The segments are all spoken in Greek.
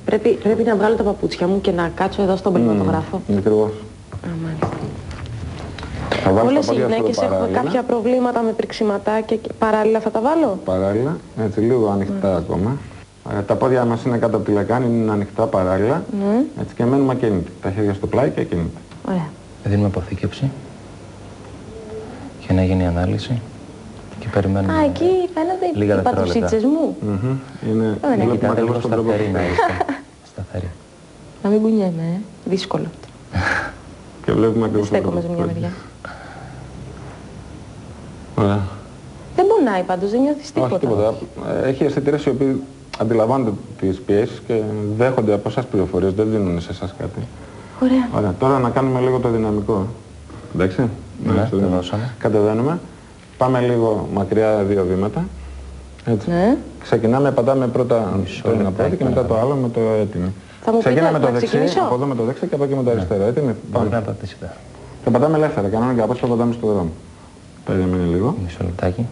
Πρέπει να βγάλω τα παπούτσια μου και να κάτσω εδώ στον πνευματογράφο. Ακριβώς. Όλες οι γυναίκες έχουμε κάποια προβλήματα με πριξιματάκια και παράλληλα θα τα βάλω. Παράλληλα, έτσι λίγο ανοιχτά ακόμα. Τα πόδια μας είναι κάτω από τη λεκάνη, είναι ανοιχτά παράλληλα. Έτσι και μένουμε ακίνητοι. Τα χέρια στο πλάι και ακίνητα. Ωραία. Δίνουμε αποθήκευση για να γίνει η ανάλυση και περιμένουμε. Α, εκεί φαίνονται οι πατουσίτσες μου. Είναι κοιτάτε λίγο σταθερή να είστε. Σταθερή. Να μην κουνιέμαι, δύσκολο. Και βλέπουμε ακριβώς. Στέκομαι σε μια μεριά. Ωραία. Δεν πονάει πάντως, δεν νιώθεις τίποτα. Όχι τίποτα. Έχει αισθητήρες οι οποίοι αντιλαμβάνονται τις πιέσεις και δέχονται από εσάς πληροφορίες, δεν δίνουν σε εσάς κάτι. Ωραία. Ωραία. Τώρα να κάνουμε λίγο το δυναμικό. Εντάξει. Ναι, το δώσαμε. Κατεβαίνουμε. Πάμε λίγο μακριά 2 βήματα. Έτσι. Ναι. Ξεκινάμε, πατάμε πρώτα το ένα πόδι και μετά το άλλο με το έτοιμο. Ξεκινάμε με το δεξί, από εδώ με το δεξί και από εκεί με το αριστερό. Έτοιμοι. Πάμε να πατήσετε. Και πατάμε ελεύθερα, κανονικά, όπως το πατάμε στο δρόμο. Περιμένει λίγο. Μισό λεπτάκι.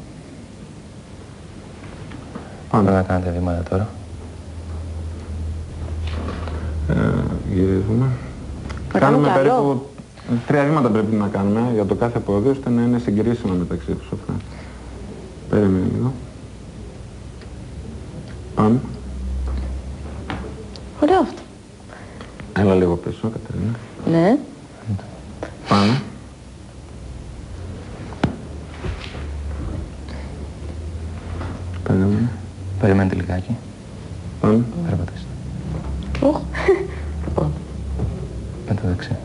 Πάμε. Να κάνετε βήματα τώρα. Γυρίζουμε. Κάνουμε περίπου 3 βήματα πρέπει να κάνουμε για το κάθε πόδι, ώστε να είναι συγκρίσιμα μεταξύ τους αυτά. Περιμένει λίγο. Πάμε. Ωραίο αυτό. Έλα λίγο πίσω, Κατερίνα. Ναι. Πάμε. Περιμένει. Περιμένετε λιγάκι. Πάμε. Περπατήστε. Λοιπόν. Με το δεξί.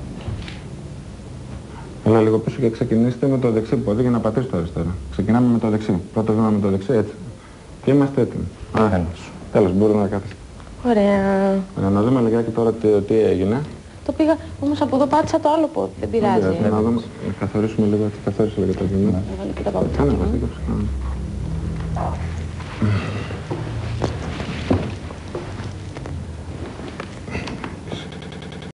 Έλα λίγο πίσω και ξεκινήστε με το δεξί πόδι για να πατήσει το αριστερό. Ξεκινάμε με το δεξί. Πρώτο βήμα με το δεξί, έτσι. Και είμαστε έτοιμοι. Τέλος, μπορούμε να κάθεστε. Ωραία. Να δούμε λιγάκι τώρα τι έγινε. Το πήγα, όμως από εδώ πάτησα το άλλο πόδι. Δεν πειράζει. Να δούμε, να καθορίσουμε λίγο, καθόρισε λίγο το βήμα. Να βάλω και τα παπούτσια μου.